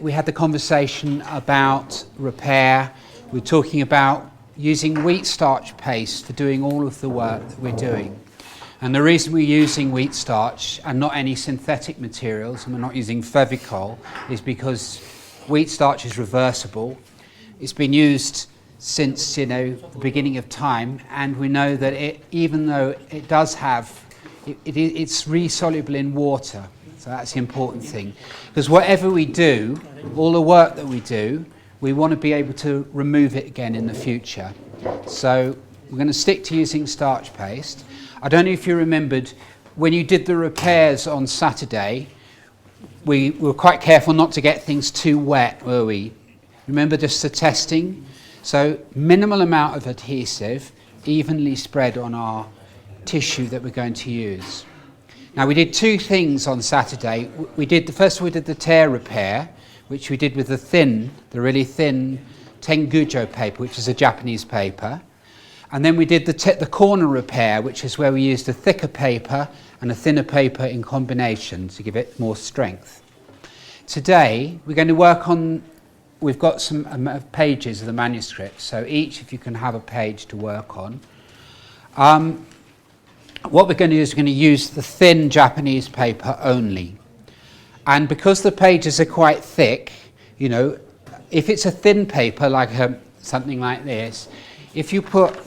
We had the conversation about repair. We're talking about using wheat starch paste for doing all of the work that we're doing. And the reason we're using wheat starch and not any synthetic materials, and we're not using Fevicol, is because wheat starch is reversible. It's been used since, the beginning of time, and we know that even though it does have, it's resoluble in water. So that's the important thing. Because whatever we do, all the work that we do, we want to be able to remove it again in the future. So we're going to stick to using starch paste. I don't know if you remembered, when you did the repairs on Saturday, we were quite careful not to get things too wet, were we? Remember just the testing? So minimal amount of adhesive, evenly spread on our tissue that we're going to use. Now we did two things on Saturday. First we did the tear repair, which we did with the really thin Tengujo paper, which is a Japanese paper. And then we did the corner repair, which is where we used a thicker paper and a thinner paper in combination to give it more strength. Today we're going to work on, we've got some pages of the manuscript, so each of you can have a page to work on. What we're going to do is we're going to use the thin Japanese paper only. And because the pages are quite thick, if it's a thin paper, like something like this, if you put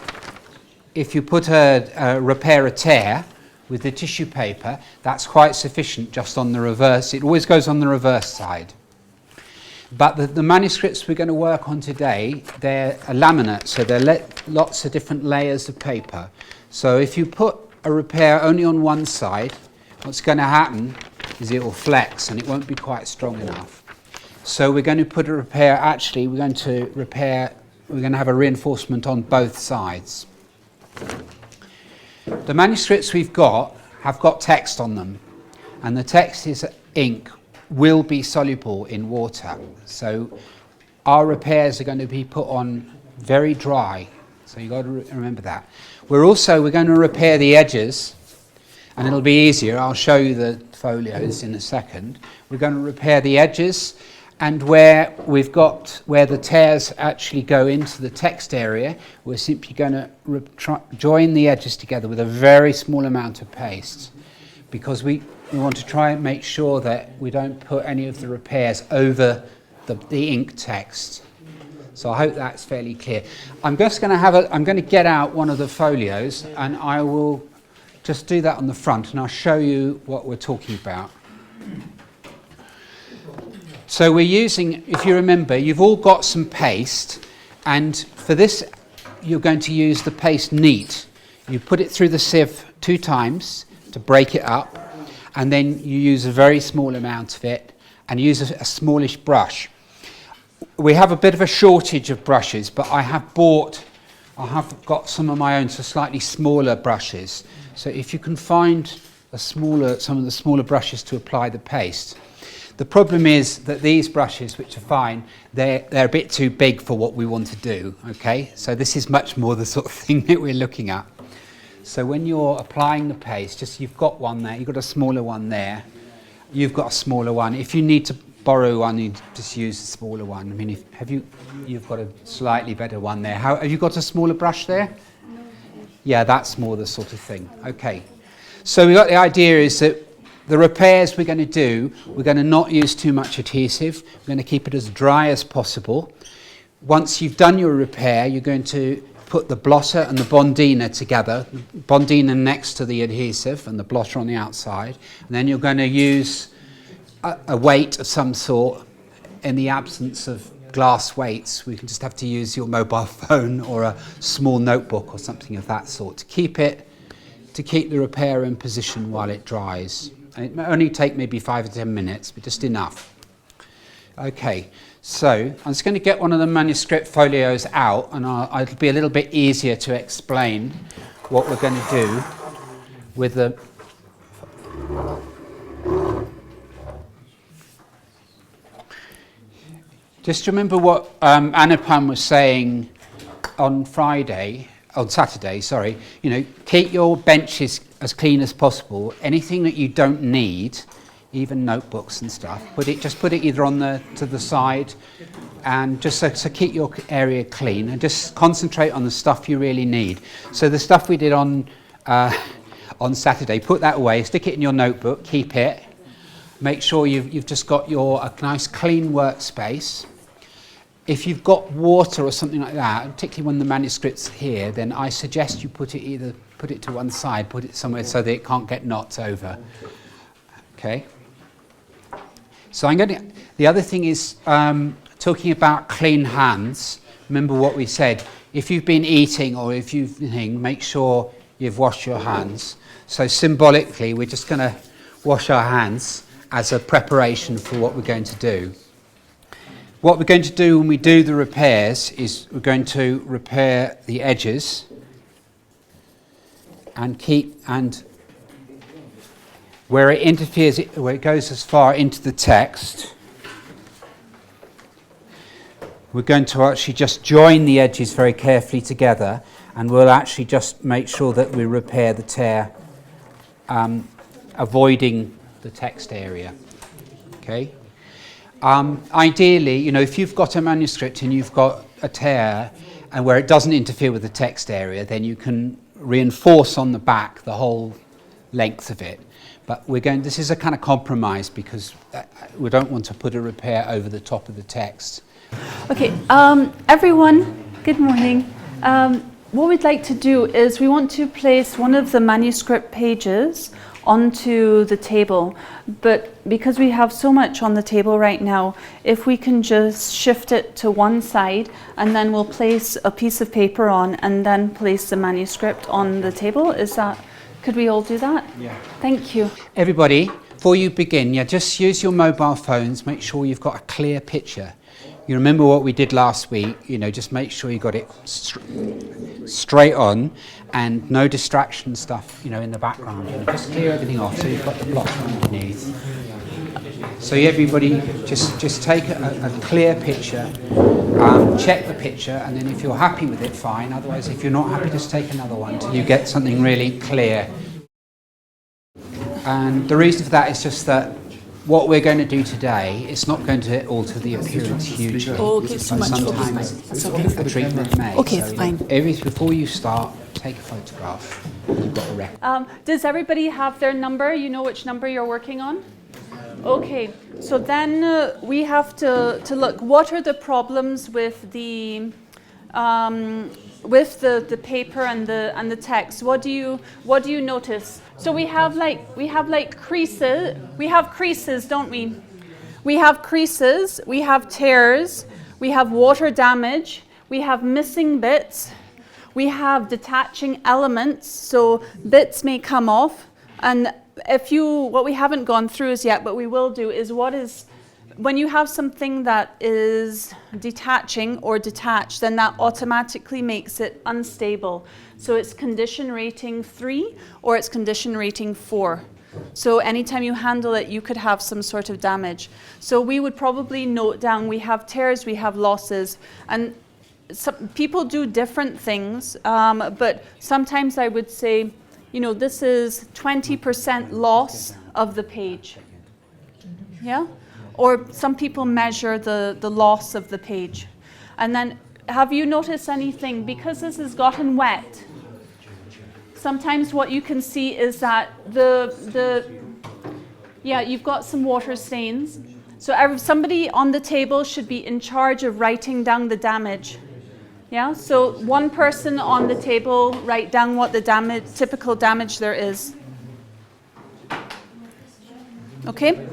a repair a tear with the tissue paper, that's quite sufficient just on the reverse. It always goes on the reverse side. But the manuscripts we're going to work on today, they're a laminate, so they're lots of different layers of paper. So if you put a repair only on one side, what's going to happen is it will flex and it won't be quite strong enough. So we're going to put a repair, we're going to have a reinforcement on both sides. The manuscripts we've got have got text on them, and the text is ink, will be soluble in water. So our repairs are going to be put on very dry. So you've got to remember that. We're going to repair the edges, and it'll be easier. I'll show you the folios in a second. We're going to repair the edges, and where the tears actually go into the text area, we're simply going to join the edges together with a very small amount of paste, because we want to try and make sure that we don't put any of the repairs over the ink text. So I hope that's fairly clear. I'm going to get out one of the folios, and I will just do that on the front, and I'll show you what we're talking about. So we're using, if you remember, you've all got some paste, and for this you're going to use the paste neat. You put it through the sieve 2 times to break it up, and then you use a very small amount of it, and use a smallish brush. We have a bit of a shortage of brushes, but I have got some of my own, so slightly smaller brushes. So if you can find some of the smaller brushes to apply the paste. The problem is that these brushes, which are fine, they're a bit too big for what we want to do, okay? So this is much more the sort of thing that we're looking at. So when you're applying the paste, you've got one there, you've got a smaller one there, you've got a smaller one. If you need to borrow one, you just use the smaller one. I mean, you've got a slightly better one there. Have you got a smaller brush there? No. Yeah, that's more the sort of thing. Okay. So we got the idea is that the repairs we're going to do, we're going to not use too much adhesive. We're going to keep it as dry as possible. Once you've done your repair, you're going to put the blotter and the bondina together, bondina next to the adhesive and the blotter on the outside, and then you're going to use a weight of some sort. In the absence of glass weights, we can just have to use your mobile phone or a small notebook or something of that sort to keep the repair in position while it dries. And it may only take maybe 5 or 10 minutes, but just enough. Okay, so I'm just going to get one of the manuscript folios out, and it'll be a little bit easier to explain what we're going to do with the. Just remember what Anupam was saying on Saturday, keep your benches as clean as possible. Anything that you don't need, even notebooks and stuff. Just put it either on to the side, and just so keep your area clean, and just concentrate on the stuff you really need. So the stuff we did on Saturday, put that away, stick it in your notebook, keep it. Make sure you've just got a nice clean workspace. If you've got water or something like that, particularly when the manuscript's here, then I suggest you put it to one side, put it somewhere so that it can't get knocked over. Okay. So the other thing is talking about clean hands. Remember what we said. If you've been eating or if you've make sure you've washed your hands. So symbolically, we're just going to wash our hands as a preparation for what we're going to do. What we're going to do when we do the repairs is we're going to repair the edges and where it interferes, where it goes as far into the text, we're going to actually just join the edges very carefully together, and we'll actually just make sure that we repair the tear, avoiding the text area. Okay. Ideally, if you've got a manuscript and you've got a tear and where it doesn't interfere with the text area, then you can reinforce on the back the whole length of it. But this is a kind of compromise because we don't want to put a repair over the top of the text. Okay, everyone, good morning. What we'd like to do is we want to place one of the manuscript pages onto the table, but because we have so much on the table right now, if we can just shift it to one side and then we'll place a piece of paper on and then place the manuscript on the table. Could we all do that? Yeah. Thank you. Everybody, before you begin, just use your mobile phones, make sure you've got a clear picture. You remember what we did last week, just make sure you got it straight on and no distraction stuff, in the background. Just clear everything off so you've got the block underneath. So everybody just take a clear picture, check the picture, and then if you're happy with it, fine. Otherwise, if you're not happy, just take another one until you get something really clear. And the reason for that is just that what we're going to do today, it's not going to alter the appearance hugely. Okay, so much. Sometimes the treatment may. Okay, so fine. Before you start, take a photograph. You've got a record. Does everybody have their number? You know which number you're working on? Okay, so then we have to look, what are the problems with the paper and the text? What do you notice? So we have creases. We have creases, don't we? We have creases. We have tears. We have water damage. We have missing bits. We have detaching elements. So bits may come off. And what we haven't gone through as yet, but we will do, is when you have something that is detaching or detached, then that automatically makes it unstable. So it's condition rating 3 or it's condition rating 4. So anytime you handle it, you could have some sort of damage. So we would probably note down, we have tears, we have losses, and some people do different things, but sometimes I would say, this is 20% loss of the page. Yeah? Or some people measure the loss of the page. And then, have you noticed anything? Because this has gotten wet, sometimes what you can see is that you've got some water stains. So somebody on the table should be in charge of writing down the damage. Yeah, so one person on the table write down what the typical damage there is. Okay.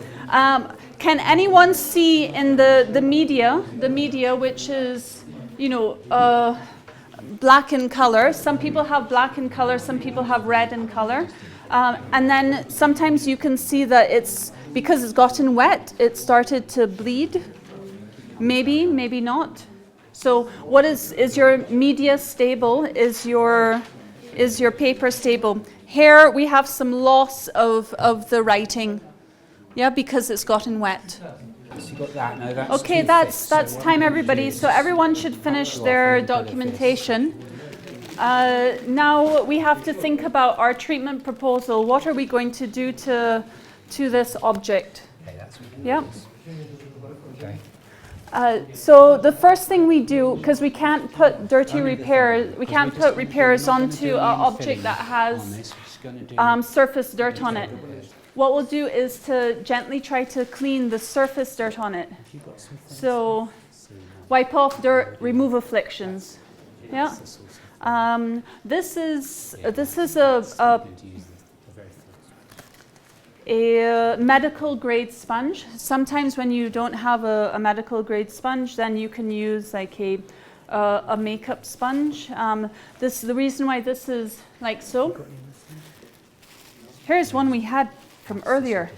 Can anyone see in the media, which is, black in color? Some people have black in color, some people have red in color. And then sometimes you can see that because it's gotten wet, it started to bleed. Maybe not. So is your media stable? Is your paper stable? Here we have some loss of the writing. Yeah, because it's gotten wet. So you got that? No, that's okay, that's time, everybody. So everyone should finish their documentation. Now we have to think about our treatment proposal. What are we going to do to to this object. Okay, that's what Yeah. Okay. So the first thing we do, because we can't put we can't put repairs onto an object that has surface dirt on it. What we'll do is to gently try to clean the surface dirt on it. So wipe off dirt, remove afflictions. Yeah. This is a medical grade sponge. Sometimes when you don't have a medical grade sponge, then you can use like a makeup sponge. This the reason why this is like so. Here's one we had from earlier.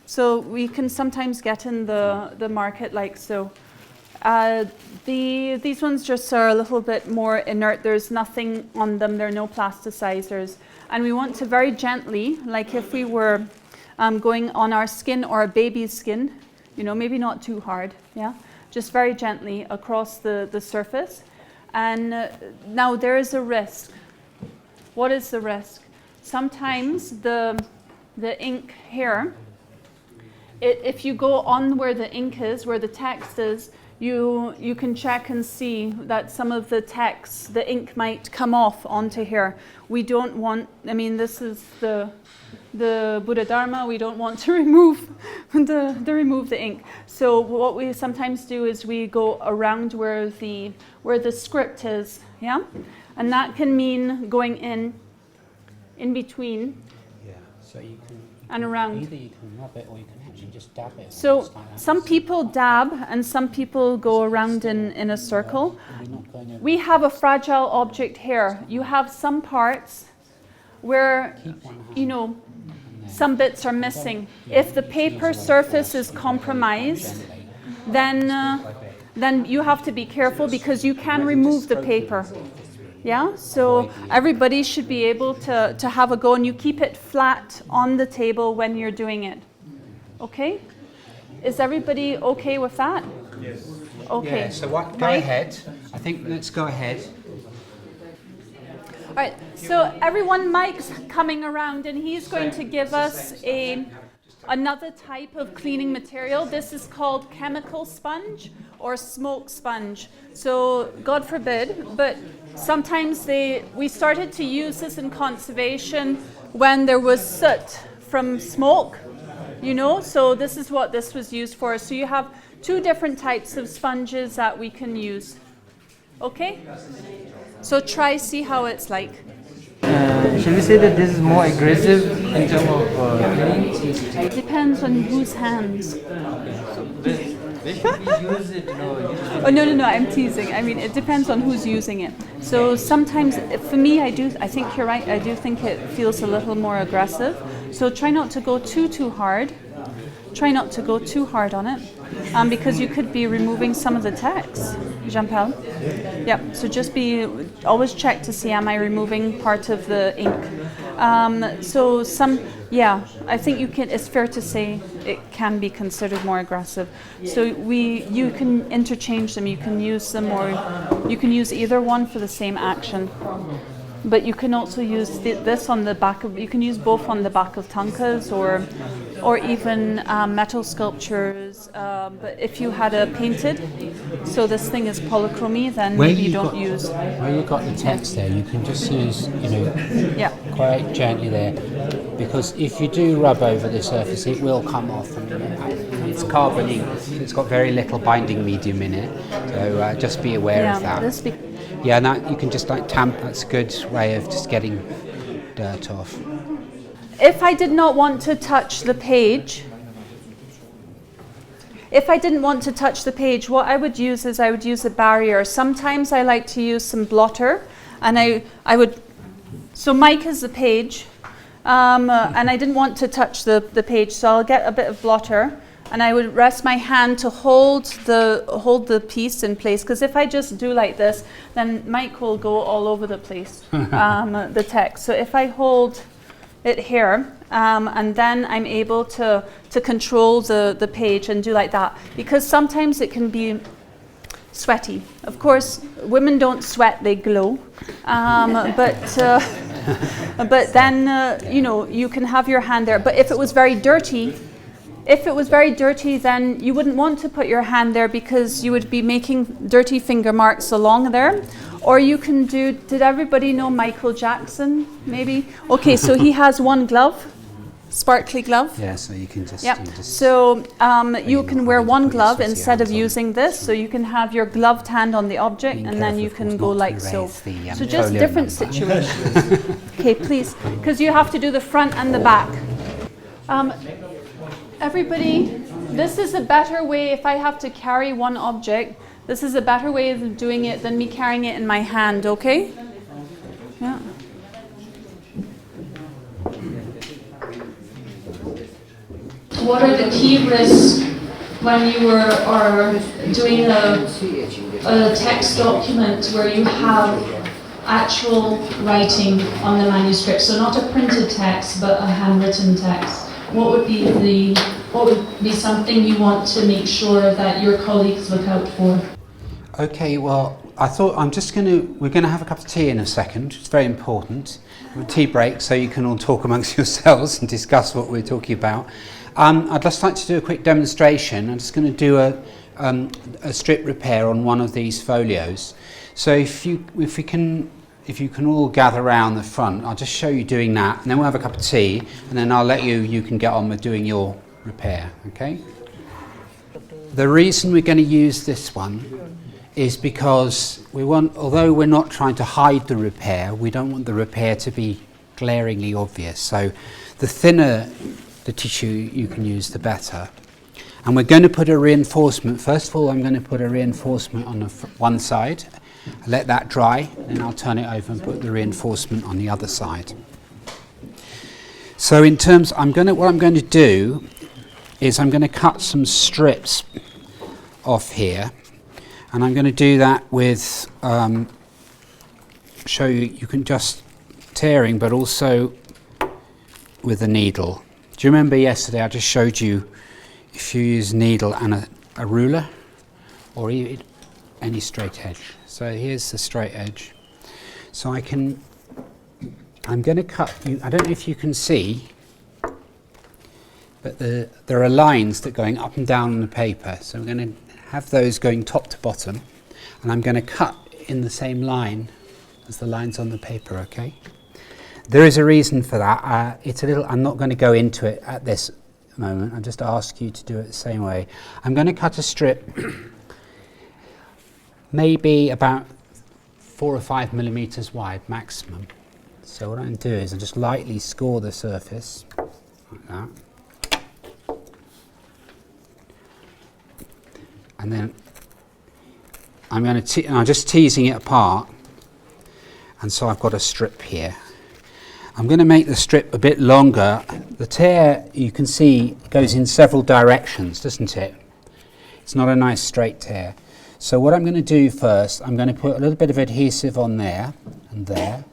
So we can sometimes get in the market like so. These ones just are a little bit more inert. There's nothing on them. There are no plasticizers. And we want to very gently, like if we were going on our skin or a baby's skin, you know, maybe not too hard, yeah? Just very gently across the surface. And now there is a risk. What is the risk? Sometimes the ink here, if you go on where the ink is, where the text is, you can check and see that some of the text, the ink might come off onto here. We don't want, I mean, this is the Buddha Dharma, we don't want to remove the ink. So what we sometimes do is we go around where the script is, yeah? And that can mean going in between. Yeah, so you can and around. Either you can rub it or you can actually just dab it. So some people dab and some people go around in a circle. We have a fragile object here. You have some parts where, you know, some bits are missing. If the paper surface is compromised, then you have to be careful because you can remove the paper. Yeah, so everybody should be able to have a go, and you keep it flat on the table when you're doing it. Okay? Is everybody okay with that? Yes. Okay. Yeah, so what? Go ahead. I think let's go ahead. All right, so everyone, Mike's coming around and he's going to give us another type of cleaning material. This is called chemical sponge or smoke sponge. So God forbid, but sometimes we started to use this in conservation when there was soot from smoke, you know, so this is what this was used for. So you have two different types of sponges that we can use. Okay? So try, see how it's like. Shall we say that this is more aggressive in terms of cleaning? It depends on whose hands. Where should we use it? Oh, no, I'm teasing. I mean, it depends on who's using it. So sometimes, for me, I think you're right, I do think it feels a little more aggressive. So try not to go too hard. Try not to go too hard on it, because you could be removing some of the text. Jean-Paul? Yep, so just always check to see, am I removing part of the ink? I think it's fair to say it can be considered more aggressive. So you can interchange them, you can use them, or you can use either one for the same action. But you can also use this on the back of, you can use both on the back of tankas or even metal sculptures. But if you had a painted, so this thing is polychromy, then maybe you don't use. Where you've got the text there, you can just use, quite gently there. Because if you do rub over the surface, it will come off. And it's carbon ink, so it's got very little binding medium in it. So just be aware of that. Yeah, now you can just tamp. That's a good way of just getting dirt off. If I did not want to touch the page, what I would use is I would use a barrier. Sometimes I like to use some blotter, and I would. So Mike is the page, and I didn't want to touch the page, so I'll get a bit of blotter. And I would rest my hand to hold the piece in place, because if I just do like this, then Mike will go all over the place, the text. So if I hold it here, and then I'm able to control the page and do like that, because sometimes it can be sweaty. Of course, women don't sweat, they glow. But But then, you know, you can have your hand there. But if it was very dirty, then you wouldn't want to put your hand there because you would be making dirty finger marks along there. Or you can do, did everybody know Michael Jackson, maybe? Okay, so he has one glove, sparkly glove. Yeah, so you can just... Yep. You just So you can wear one put your glove sweaty instead of hands on. using this. So you can have your gloved hand on the object, Being and then careful, you of can course, go not like to so. erase the, So just folio different number. situations. Okay, please, because you have to do the front and the back. Everybody, this is a better way. If I have to carry one object, this is a better way of doing it than me carrying it in my hand. Okay? Yeah. What are the key risks when you are doing a text document where you have actual writing on the manuscript? So not a printed text, but a handwritten text. What would be something you want to make sure that your colleagues look out for? Okay, well, I thought we're going to have a cup of tea in a second. It's very important. A tea break so you can all talk amongst yourselves and discuss what we're talking about. I'd just like to do a quick demonstration. I'm just going to do a strip repair on one of these folios. So if you can all gather around the front, I'll just show you doing that, and then we'll have a cup of tea, and then I'll let you can get on with doing your repair, okay? The reason we're going to use this one is because although we're not trying to hide the repair, we don't want the repair to be glaringly obvious. So the thinner the tissue you can use, the better. And we're going to put a reinforcement. First of all, I'm going to put a reinforcement on one side, let that dry, then I'll turn it over and put the reinforcement on the other side. So what I'm going to do is I'm going to cut some strips off here, and I'm going to do that with show you can just tearing, but also with a needle. Do you remember yesterday I just showed you if you use a needle and a ruler, or even any straight edge. So here's the straight edge. So I'm going to cut you. I don't know if you can see, but there are lines that are going up and down on the paper. So I'm going to have those going top to bottom, and I'm going to cut in the same line as the lines on the paper, okay? There is a reason for that. I'm not going to go into it at this moment. I'll just ask you to do it the same way. I'm going to cut a strip maybe about 4 or 5 millimeters wide maximum. So what I'm going to do is I'll just lightly score the surface like that. And then I'm just teasing it apart, and so I've got a strip here. I'm going to make the strip a bit longer. The tear, you can see, goes in several directions, doesn't it? It's not a nice straight tear. So what I'm going to do first, I'm going to put a little bit of adhesive on there, and there,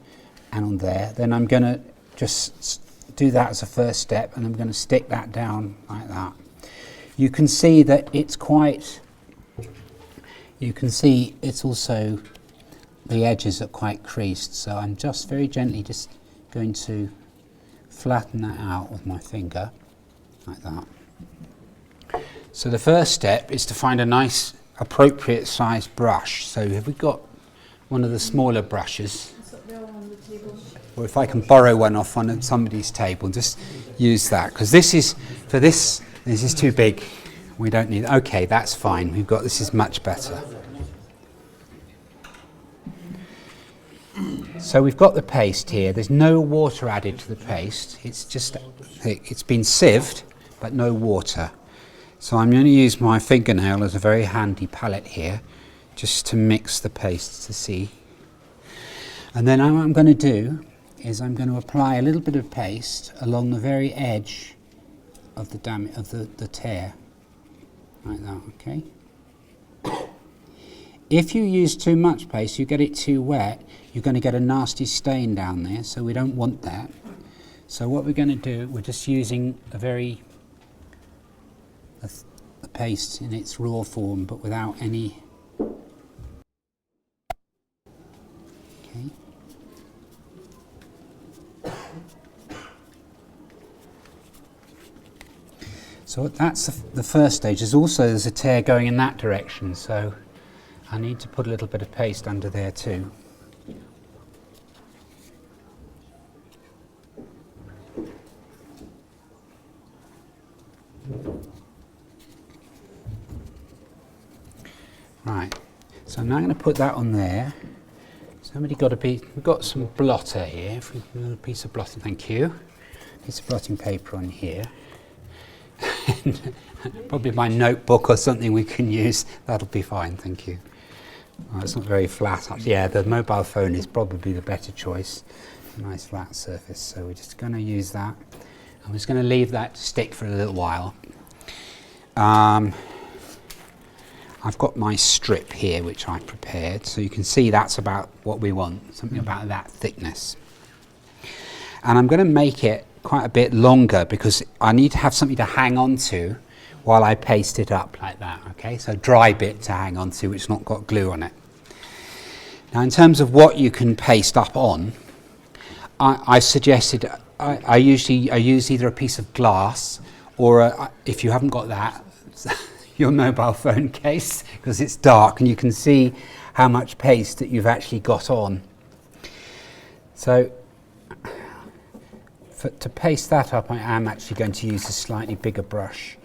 and on there. Then I'm going to just do that as a first step, and I'm going to stick that down like that. You can see that it's also, the edges are quite creased, so I'm just very gently just going to flatten that out with my finger, like that. So the first step is to find a nice appropriate sized brush. So have we got one of the smaller brushes? Or if I can borrow one off on somebody's table, just use that, because this is too big. We don't need, okay, that's fine. This is much better. So we've got the paste here. There's no water added to the paste. It's been sieved, but no water. So I'm going to use my fingernail as a very handy palette here, just to mix the paste to see. And then what I'm going to do is I'm going to apply a little bit of paste along the very edge of the tear, like that, okay? If you use too much paste, you get it too wet, you're going to get a nasty stain down there, so we don't want that. So what we're going to do, we're just using the paste in its raw form, but without any. Okay. So that's the first stage. There's a tear going in that direction, so I need to put a little bit of paste under there too. Right, so I'm now going to put that on there. We've got some blotter here, a little piece of blotting, thank you. Piece of blotting paper on here. Probably my notebook or something we can use, that'll be fine, thank you. Oh, it's not very flat. Yeah, the mobile phone is probably the better choice. Nice flat surface, so we're just going to use that. I'm just going to leave that to stick for a little while. I've got my strip here which I prepared, so you can see that's about what we want, something about that thickness. And I'm going to make it quite a bit longer because I need to have something to hang on to while I paste it up like that, okay? So dry bit to hang on to which has not got glue on it. Now in terms of what you can paste up on, I suggested I use either a piece of glass or if you haven't got that, your mobile phone case, because it's dark and you can see how much paste that you've actually got on. So to paste that up, I am actually going to use a slightly bigger brush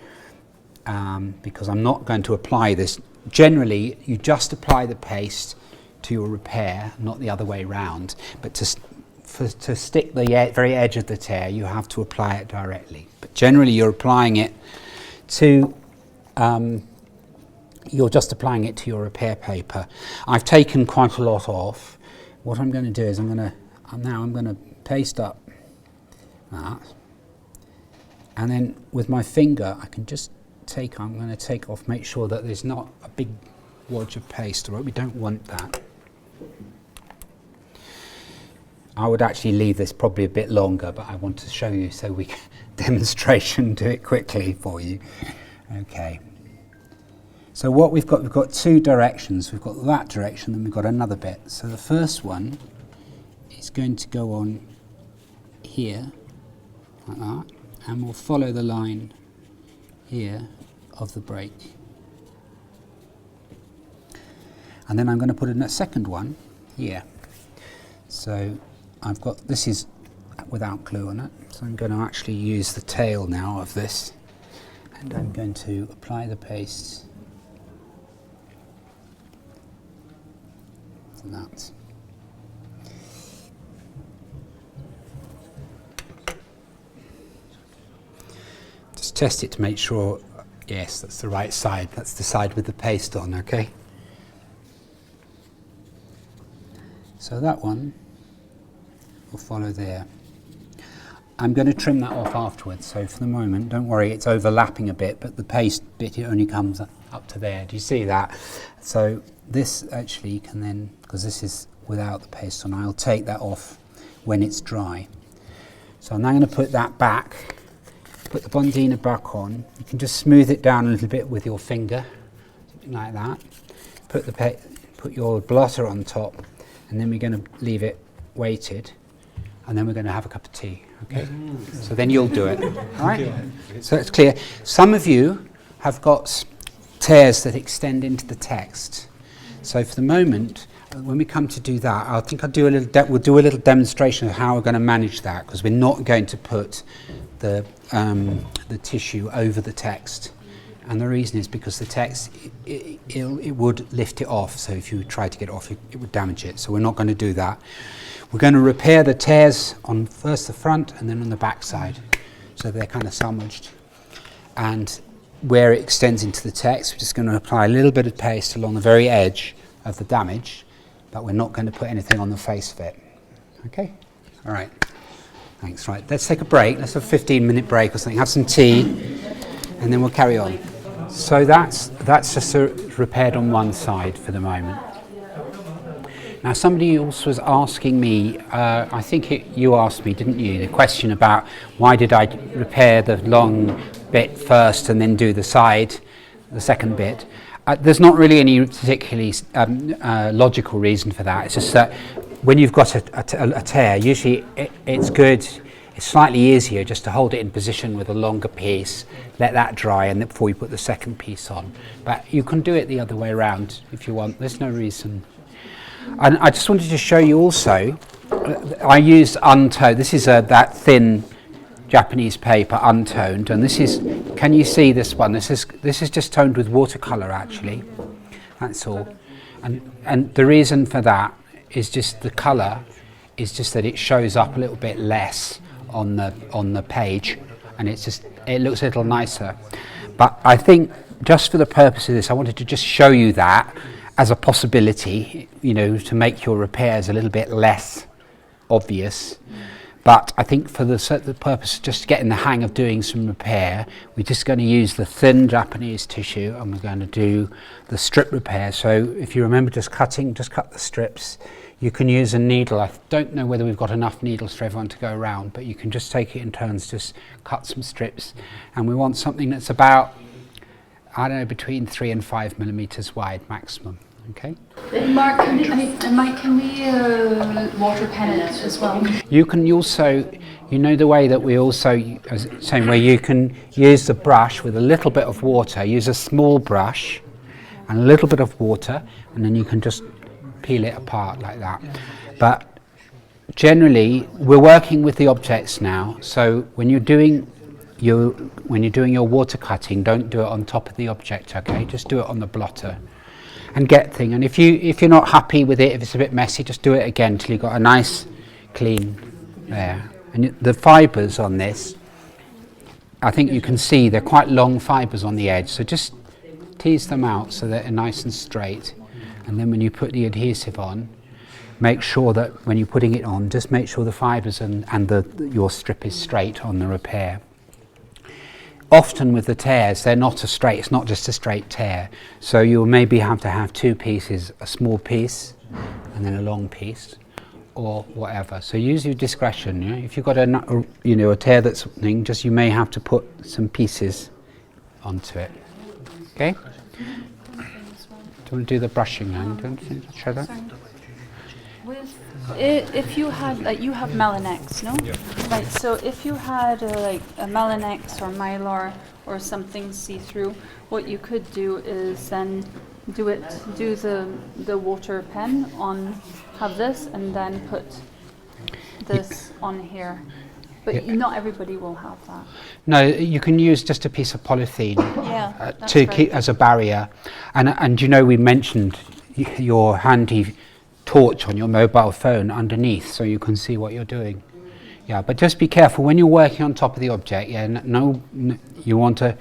because I'm not going to apply this. Generally, you just apply the paste to your repair, not the other way round, but to stick the very edge of the tear, you have to apply it directly. But generally, you're applying it to you're just applying it to your repair paper. I've taken quite a lot off. What I'm going to do is I'm going to paste up that, and then with my finger I can just I'm going to take off, make sure that there's not a big wodge of paste. All right, we don't want that. I would actually leave this probably a bit longer, but I want to show you so we can demonstration, do it quickly for you. Okay. So what we've got two directions. We've got that direction, then we've got another bit. So the first one is going to go on here, like that, and we'll follow the line here of the break. And then I'm going to put in a second one here. So this is without glue on it, so I'm going to actually use the tail now of this, and I'm going to apply the paste to that. Just test it to make sure, yes, that's the right side. That's the side with the paste on, okay? So that one will follow there. I'm going to trim that off afterwards, so for the moment, don't worry, it's overlapping a bit, but the paste bit, it only comes up to there. Do you see that? So this actually can then, because this is without the paste on, I'll take that off when it's dry. So I'm now going to put that back, put the Bondina back on. You can just smooth it down a little bit with your finger, something like that. Put your blotter on top, and then we're going to leave it weighted, and then we're going to have a cup of tea. Okay, so then you'll do it. All right, so it's clear. Some of you have got tears that extend into the text. So for the moment, when we come to do that, I think we'll do a little demonstration of how we're going to manage that, because we're not going to put the tissue over the text. And the reason is because the text, it would lift it off. So if you try to get it off, it would damage it. So we're not going to do that. We're going to repair the tears on first the front and then on the back side. So they're kind of sandwiched. And where it extends into the text, we're just going to apply a little bit of paste along the very edge of the damage, but we're not going to put anything on the face of it. Okay? All right. Thanks. Right. Let's take a break. Let's have a 15-minute break or something. Have some tea, and then we'll carry on. So that's just repaired on one side for the moment. Now somebody else was asking me, I think you asked me, didn't you, the question about why did I repair the long bit first and then do the second bit. There's not really any particularly logical reason for that. It's just that when you've got a tear, usually it's good it's slightly easier just to hold it in position with a longer piece, let that dry, and before you put the second piece on. But you can do it the other way around if you want. There's no reason. And I just wanted to show you also, I used untoned. This is that thin Japanese paper, untoned, and this is, can you see this one? This is just toned with watercolor actually. That's all. And the reason for that is just the color is just that it shows up a little bit less on the page, and it looks a little nicer. But I think just for the purpose of this, I wanted to just show you that as a possibility, you know, to make your repairs a little bit less obvious. But I think for the purpose of just getting the hang of doing some repair, we're just going to use the thin Japanese tissue, and we're going to do the strip repair. So if you remember just cut the strips. You can use a needle. I don't know whether we've got enough needles for everyone to go around, but you can just take it in turns, just cut some strips. And we want something that's about, I don't know, between 3 and 5 millimeters wide maximum. Okay. Mark, can we water pen it as well? You can also, you know, the way that we also, same way you can use the brush with a little bit of water. Use a small brush and a little bit of water, and then you can just peel it apart like that. But generally we're working with the objects now, so when you're doing your water cutting, don't do it on top of the object, okay? Just do it on the blotter and get thing. And if you're not happy with it, if it's a bit messy, just do it again till you've got a nice clean layer. And the fibers on this, I think you can see they're quite long fibers on the edge, so just tease them out so that they're nice and straight. And then when you put the adhesive on, make sure that when you're putting it on, just make sure the fibres and your strip is straight on the repair. Often with the tears, they're not it's not just a straight tear. So you'll maybe have to have two pieces, a small piece and then a long piece, or whatever. So use your discretion. Yeah? If you've got a tear that's something, just you may have to put some pieces onto it. Okay? Do you want to do the brushing now? Do you want to show that? If you had, like, you have Melanex, no? Yeah. Right, so if you had a Melanex or Mylar or something see-through, what you could do is then do the water pen on, have this, and then put this on here. But not everybody will have that. No, you can use just a piece of polythene to keep as a barrier. And you know, we mentioned your handy torch on your mobile phone underneath, so you can see what you're doing. Yeah, but just be careful when you're working on top of the object. Yeah, you want to,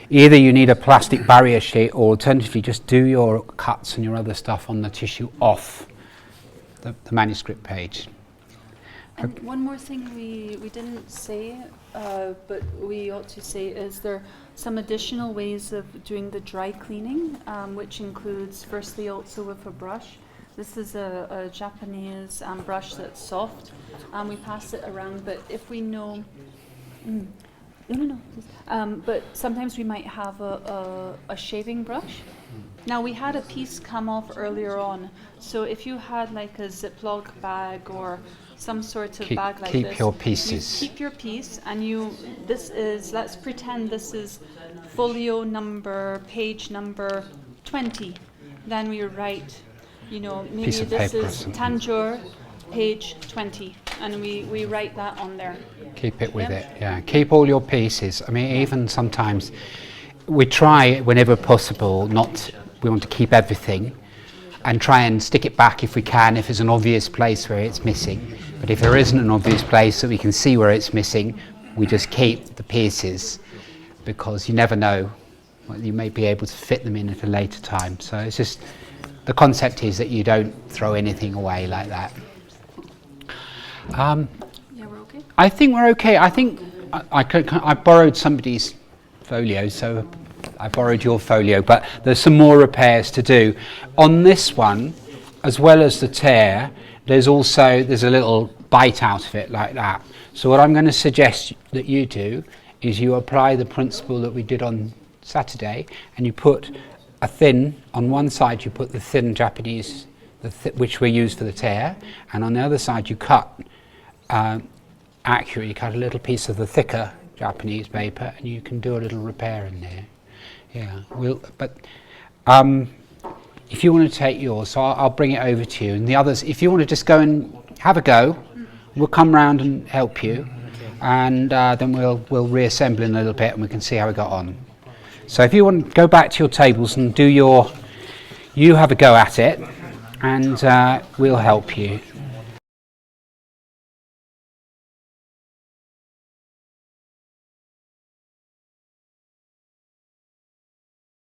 either you need a plastic barrier sheet, or alternatively just do your cuts and your other stuff on the tissue off the manuscript page. And one more thing we didn't say, but we ought to say, is there some additional ways of doing the dry cleaning, which includes firstly also with a brush. This is a Japanese brush that's soft, and we pass it around, but if we know, but sometimes we might have a shaving brush. Now we had a piece come off earlier on, so if you had like a Ziploc bag or some sort of bag like this. Keep your pieces. You keep your piece, and this is, let's pretend this is folio number, page number 20. Then we write, maybe this is Tanjore, page 20, and we write that on there. Keep it with it, yeah. Keep all your pieces. I mean, even sometimes we try, whenever possible, we want to keep everything and try and stick it back if we can, if there's an obvious place where it's missing. But if there isn't an obvious place that we can see where it's missing, we just keep the pieces, because you never know. You may be able to fit them in at a later time. So it's just, the concept is that you don't throw anything away like that. Yeah, we're okay? I think we're okay. I think I borrowed somebody's folio, so I borrowed your folio, but there's some more repairs to do. On this one, as well as the tear, there's a little bite out of it like that. So what I'm going to suggest that you do is you apply the principle that we did on Saturday, and you put on one side you put the thin Japanese, which we use for the tear, and on the other side you cut accurate, you cut a little piece of the thicker Japanese paper and you can do a little repair in there. Yeah, if you want to take yours, so I'll bring it over to you, and the others, if you want to just go and have a go, we'll come round and help you, and then we'll reassemble in a little bit and we can see how we got on. So if you want to go back to your tables and you have a go at it, and we'll help you.